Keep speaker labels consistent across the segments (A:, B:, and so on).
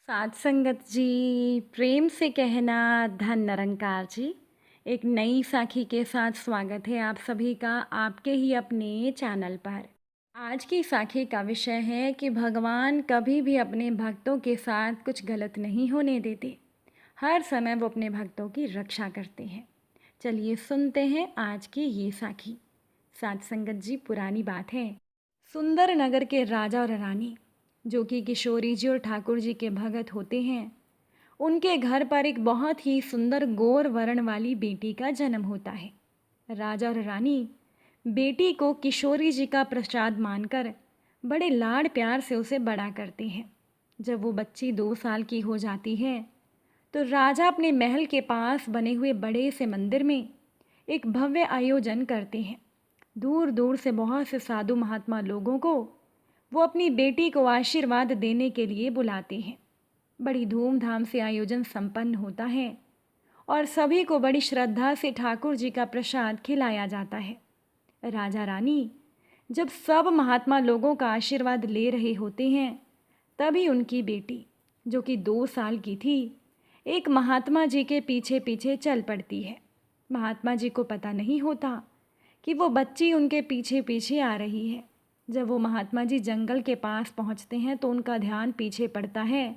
A: साथ संगत जी, प्रेम से कहना धन निरंकार जी। एक नई साखी के साथ स्वागत है आप सभी का आपके ही अपने चैनल पर। आज की साखी का विषय है कि भगवान कभी भी अपने भक्तों के साथ कुछ गलत नहीं होने देते। हर समय वो अपने भक्तों की रक्षा करते हैं। चलिए सुनते हैं आज की ये साखी। साथ संगत जी, पुरानी बात है। सुंदर नगर के राजा और रानी, जो कि किशोरी जी और ठाकुर जी के भगत होते हैं, उनके घर पर एक बहुत ही सुंदर गोर वर्ण वाली बेटी का जन्म होता है। राजा और रानी बेटी को किशोरी जी का प्रसाद मानकर बड़े लाड़ प्यार से उसे बड़ा करते हैं। जब वो बच्ची 2 साल की हो जाती है तो राजा अपने महल के पास बने हुए बड़े से मंदिर में एक भव्य आयोजन करते हैं। दूर दूर से बहुत से साधु महात्मा लोगों को वो अपनी बेटी को आशीर्वाद देने के लिए बुलाते हैं। बड़ी धूमधाम से आयोजन संपन्न होता है और सभी को बड़ी श्रद्धा से ठाकुर जी का प्रसाद खिलाया जाता है। राजा रानी जब सब महात्मा लोगों का आशीर्वाद ले रहे होते हैं, तभी उनकी बेटी, जो कि 2 साल की थी, एक महात्मा जी के पीछे पीछे चल पड़ती है। महात्मा जी को पता नहीं होता कि वो बच्ची उनके पीछे पीछे आ रही है। जब वो महात्मा जी जंगल के पास पहुंचते हैं तो उनका ध्यान पीछे पड़ता है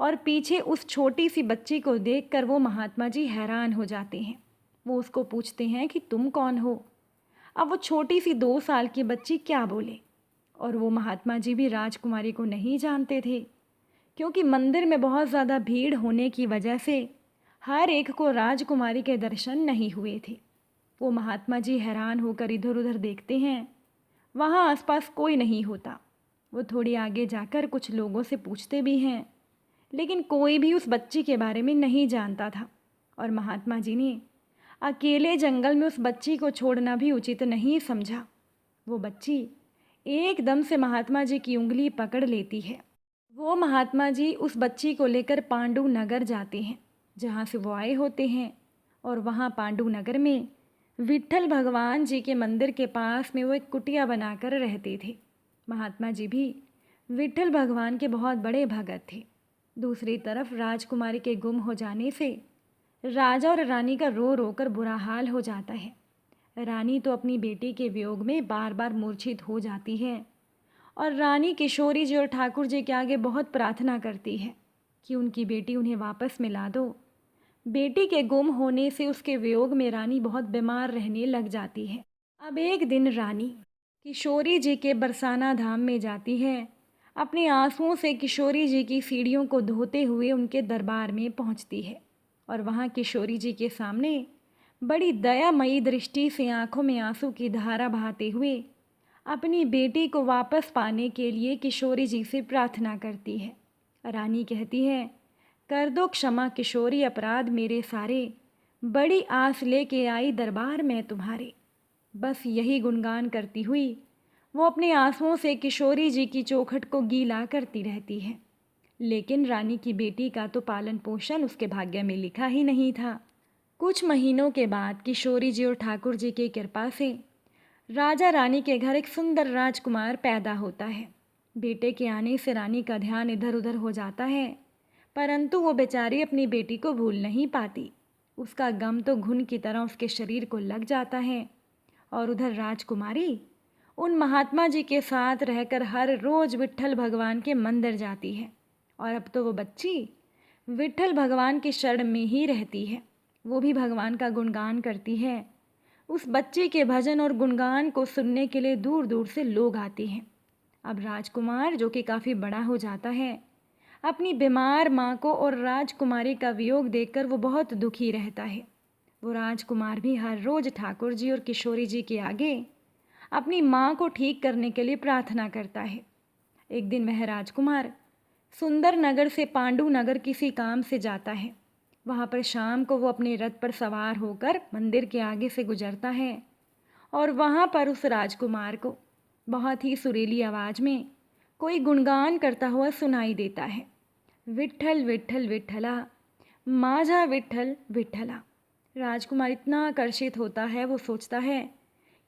A: और पीछे उस छोटी सी बच्ची को देखकर वो महात्मा जी हैरान हो जाते हैं। वो उसको पूछते हैं कि तुम कौन हो। अब वो छोटी सी 2 साल की बच्ची क्या बोले। और वो महात्मा जी भी राजकुमारी को नहीं जानते थे, क्योंकि मंदिर में बहुत ज़्यादा भीड़ होने की वजह से हर एक को राजकुमारी के दर्शन नहीं हुए थे। वो महात्मा जी हैरान होकर इधर उधर देखते हैं। वहाँ आसपास कोई नहीं होता। वो थोड़ी आगे जाकर कुछ लोगों से पूछते भी हैं, लेकिन कोई भी उस बच्ची के बारे में नहीं जानता था। और महात्मा जी ने अकेले जंगल में उस बच्ची को छोड़ना भी उचित नहीं समझा। वो बच्ची एकदम से महात्मा जी की उंगली पकड़ लेती है। वो महात्मा जी उस बच्ची को लेकर पांडु नगर जाते हैं, जहाँ से वो आए होते हैं। और वहाँ पांडु नगर में विट्ठल भगवान जी के मंदिर के पास में वो एक कुटिया बनाकर रहते थे। महात्मा जी भी विट्ठल भगवान के बहुत बड़े भगत थे। दूसरी तरफ राजकुमारी के गुम हो जाने से राजा और रानी का रो रो कर बुरा हाल हो जाता है। रानी तो अपनी बेटी के वियोग में बार बार मूर्छित हो जाती है और रानी किशोरी जी और ठाकुर जी के आगे बहुत प्रार्थना करती है कि उनकी बेटी उन्हें वापस मिला दो। बेटी के गुम होने से उसके वियोग में रानी बहुत बीमार रहने लग जाती है। अब एक दिन रानी किशोरी जी के बरसाना धाम में जाती है। अपने आंसुओं से किशोरी जी की सीढ़ियों को धोते हुए उनके दरबार में पहुंचती है और वहां किशोरी जी के सामने बड़ी दयामयी दृष्टि से आंखों में आंसू की धारा बहाते हुए अपनी बेटी को वापस पाने के लिए किशोरी जी से प्रार्थना करती है। रानी कहती है, कर दो क्षमा किशोरी अपराध मेरे सारे, बड़ी आस लेके आई दरबार में तुम्हारे। बस यही गुणगान करती हुई वो अपने आंसुओं से किशोरी जी की चौखट को गीला करती रहती है। लेकिन रानी की बेटी का तो पालन पोषण उसके भाग्य में लिखा ही नहीं था। कुछ महीनों के बाद किशोरी जी और ठाकुर जी की कृपा से राजा रानी के घर एक सुंदर राजकुमार पैदा होता है। बेटे के आने से रानी का ध्यान इधर उधर हो जाता है, परंतु वो बेचारी अपनी बेटी को भूल नहीं पाती। उसका गम तो घुन की तरह उसके शरीर को लग जाता है। और उधर राजकुमारी उन महात्मा जी के साथ रहकर हर रोज़ विट्ठल भगवान के मंदिर जाती है। और अब तो वो बच्ची विट्ठल भगवान की शरण में ही रहती है। वो भी भगवान का गुणगान करती है। उस बच्चे के भजन और गुणगान को सुनने के लिए दूर दूर से लोग आते हैं। अब राजकुमार, जो कि काफ़ी बड़ा हो जाता है, अपनी बीमार माँ को और राजकुमारी का वियोग देखकर वो बहुत दुखी रहता है। वो राजकुमार भी हर रोज़ ठाकुर जी और किशोरी जी के आगे अपनी माँ को ठीक करने के लिए प्रार्थना करता है। एक दिन वह राजकुमार सुंदर नगर से पांडु नगर किसी काम से जाता है। वहाँ पर शाम को वो अपने रथ पर सवार होकर मंदिर के आगे से गुजरता है और वहाँ पर उस राजकुमार को बहुत ही सुरीली आवाज़ में कोई गुणगान करता हुआ सुनाई देता है। विट्ठल विट्ठल विट्ठला, माझा विट्ठल विट्ठला। राजकुमार इतना आकर्षित होता है, वो सोचता है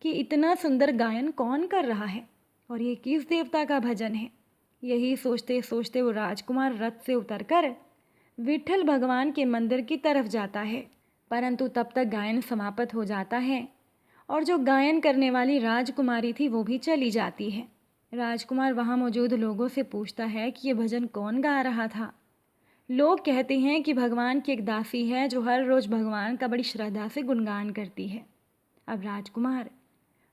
A: कि इतना सुंदर गायन कौन कर रहा है और ये किस देवता का भजन है। यही सोचते सोचते वो राजकुमार रथ से उतरकर विट्ठल भगवान के मंदिर की तरफ जाता है, परंतु तब तक गायन समाप्त हो जाता है और जो गायन करने वाली राजकुमारी थी वो भी चली जाती है। राजकुमार वहाँ मौजूद लोगों से पूछता है कि ये भजन कौन गा रहा था। लोग कहते हैं कि भगवान की एक दासी है जो हर रोज़ भगवान का बड़ी श्रद्धा से गुणगान करती है। अब राजकुमार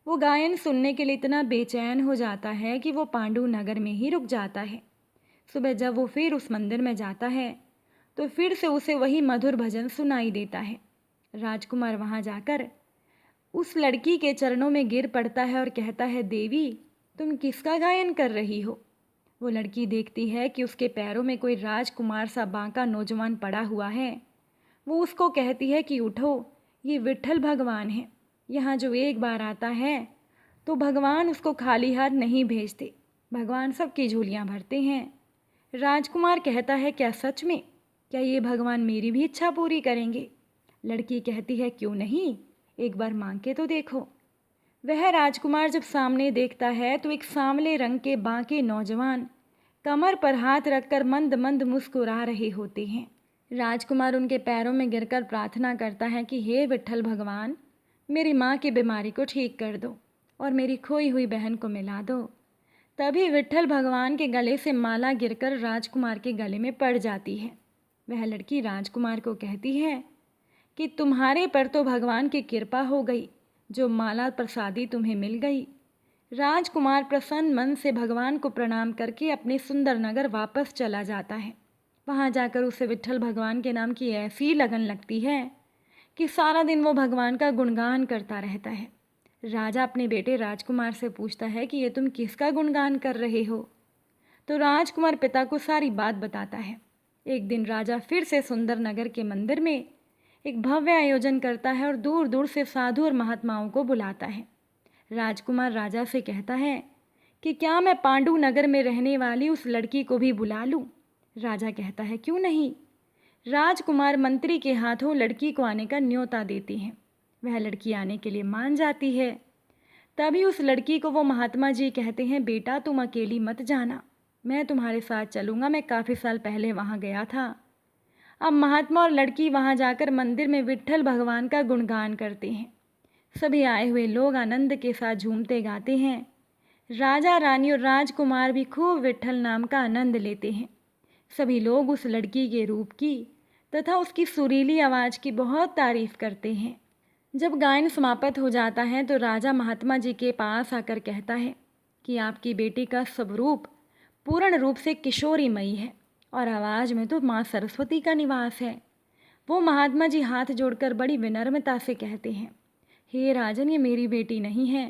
A: वो गायन सुनने के लिए इतना बेचैन हो जाता है कि वो पांडु नगर में ही रुक जाता है। सुबह जब वो फिर उस मंदिर में जाता है तो फिर से उसे वही मधुर भजन सुनाई देता है। राजकुमार वहाँ जाकर उस लड़की के चरणों में गिर पड़ता है और कहता है, देवी तुम किसका गायन कर रही हो? वो लड़की देखती है कि उसके पैरों में कोई राजकुमार सा बांका नौजवान पड़ा हुआ है। वो उसको कहती है कि उठो, ये विट्ठल भगवान है। यहाँ जो एक बार आता है तो भगवान उसको खाली हाथ नहीं भेजते, भगवान सबकी झोलियाँ भरते हैं। राजकुमार कहता है, क्या सच में? क्या ये भगवान मेरी भी इच्छा पूरी करेंगे? लड़की कहती है, क्यों नहीं, एक बार मांग के तो देखो। वह राजकुमार जब सामने देखता है तो एक सांवले रंग के बांके नौजवान कमर पर हाथ रखकर मंद मंद मुस्कुरा रहे होते हैं। राजकुमार उनके पैरों में गिरकर प्रार्थना करता है कि हे विट्ठल भगवान, मेरी माँ की बीमारी को ठीक कर दो और मेरी खोई हुई बहन को मिला दो। तभी विट्ठल भगवान के गले से माला गिरकर राजकुमार के गले में पड़ जाती है। वह लड़की राजकुमार को कहती है कि तुम्हारे पर तो भगवान की कृपा हो गई, जो माला प्रसादी तुम्हें मिल गई। राजकुमार प्रसन्न मन से भगवान को प्रणाम करके अपने सुंदर नगर वापस चला जाता है। वहाँ जाकर उसे विट्ठल भगवान के नाम की ऐसी लगन लगती है कि सारा दिन वो भगवान का गुणगान करता रहता है। राजा अपने बेटे राजकुमार से पूछता है कि ये तुम किसका गुणगान कर रहे हो? तो राजकुमार पिता को सारी बात बताता है। एक दिन राजा फिर से सुंदर नगर के मंदिर में एक भव्य आयोजन करता है और दूर दूर से साधु और महात्माओं को बुलाता है। राजकुमार राजा से कहता है कि क्या मैं पांडु नगर में रहने वाली उस लड़की को भी बुला लूं? राजा कहता है, क्यों नहीं। राजकुमार मंत्री के हाथों लड़की को आने का न्योता देते हैं। वह लड़की आने के लिए मान जाती है। तभी उस लड़की को वो महात्मा जी कहते हैं, बेटा तुम अकेली मत जाना, मैं तुम्हारे साथ चलूँगा, मैं काफ़ी साल पहले वहाँ गया था। अब महात्मा और लड़की वहाँ जाकर मंदिर में विट्ठल भगवान का गुणगान करते हैं। सभी आए हुए लोग आनंद के साथ झूमते गाते हैं। राजा रानी और राजकुमार भी खूब विट्ठल नाम का आनंद लेते हैं। सभी लोग उस लड़की के रूप की तथा उसकी सुरीली आवाज़ की बहुत तारीफ करते हैं। जब गायन समाप्त हो जाता है तो राजा महात्मा जी के पास आकर कहता है कि आपकी बेटी का स्वरूप पूर्ण रूप से किशोरीमयी है और आवाज़ में तो माँ सरस्वती का निवास है। वो महात्मा जी हाथ जोड़कर बड़ी विनम्रता से कहते हैं, हे राजन, ये मेरी बेटी नहीं है।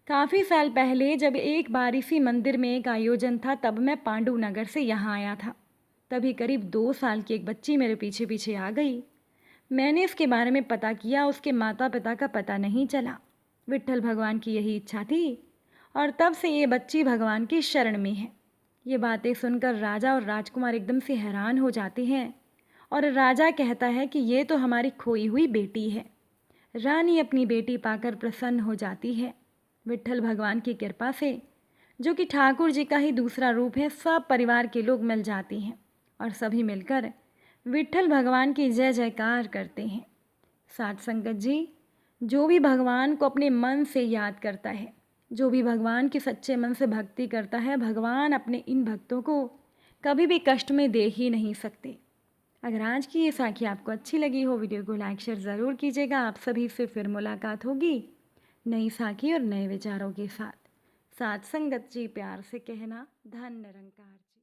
A: काफ़ी साल पहले जब एक बार इसी मंदिर में एक आयोजन था तब मैं पांडु नगर से यहाँ आया था। तभी करीब 2 साल की एक बच्ची मेरे पीछे पीछे आ गई। मैंने इसके बारे में पता किया, उसके माता पिता का पता नहीं चला। विट्ठल भगवान की यही इच्छा थी और तब से ये बच्ची भगवान की शरण में है। ये बातें सुनकर राजा और राजकुमार एकदम से हैरान हो जाते हैं और राजा कहता है कि ये तो हमारी खोई हुई बेटी है। रानी अपनी बेटी पाकर प्रसन्न हो जाती है। विट्ठल भगवान की कृपा से, जो कि ठाकुर जी का ही दूसरा रूप है, सब परिवार के लोग मिल जाते हैं और सभी मिलकर विट्ठल भगवान की जय जयकार करते हैं। साथ संगत जी, जो भी भगवान को अपने मन से याद करता है, जो भी भगवान की सच्चे मन से भक्ति करता है, भगवान अपने इन भक्तों को कभी भी कष्ट में दे ही नहीं सकते। अगर आज की ये साखी आपको अच्छी लगी हो, वीडियो को लाइक शेयर ज़रूर कीजिएगा। आप सभी से फिर मुलाकात होगी नई साखी और नए विचारों के साथ। साथ संगत जी, प्यार से कहना, धन निरंकार जी।